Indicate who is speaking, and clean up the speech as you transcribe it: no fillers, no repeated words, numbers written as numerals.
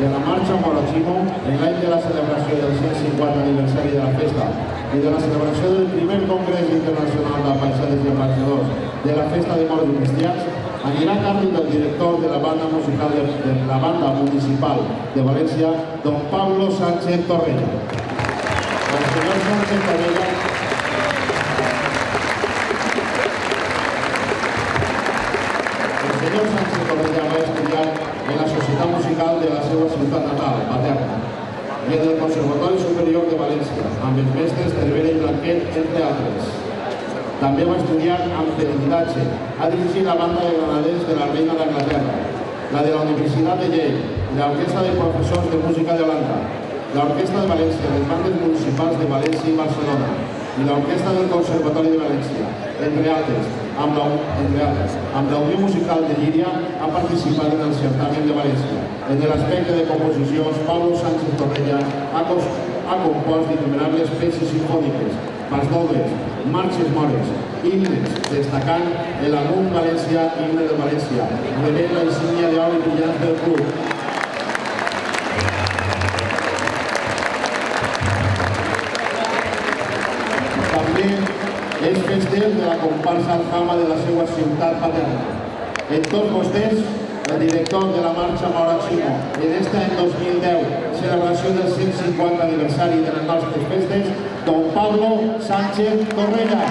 Speaker 1: de la marcha Morachimo en l'any de la celebració del 150 aniversari de la festa i de la celebració del primer Congrés Internacional d'Ambaixades i Ambaixadors de la Festa de Morts i Cristians anirà a càrrec del director de la banda musical de la banda municipal de València, don Pablo Sánchez Torrella. El senyor Sánchez Torrella va estudiar en la Societat Musical de la seva ciutat natal, Paterna, i en el Conservatori Superior de València, amb els mestres Cervera i Blanquet, entre altres. També va estudiar amb Felidatge. Ha dirigit la banda de granaders de la Reina d'Anglaterra, la de la Universitat de Yale, l'Orquestra de Professors de Música de Holanda, l'Orquestra de València, les bandes municipals de València i Barcelona, i l'Orquestra del Conservatori de València, entre altres. Amb la Unió Musical de Llíria ha participat en el certamen de València. En l'aspecte de composicions, Pablo Sánchez Torrella ha compost innumerables peces sinfòniques, pasdobles, marxes mores, himnes, destacant l'Amunt València, himne de València, rebent la insígnia d'or i brillants del club. També és fester de la comparsa Alfama de la seva ciutat paterna. En tots vostès, el director de la marxa Morachimo, en este any 2010, celebració del 150 aniversari de les nostres festes, don Pablo Sánchez Torrella.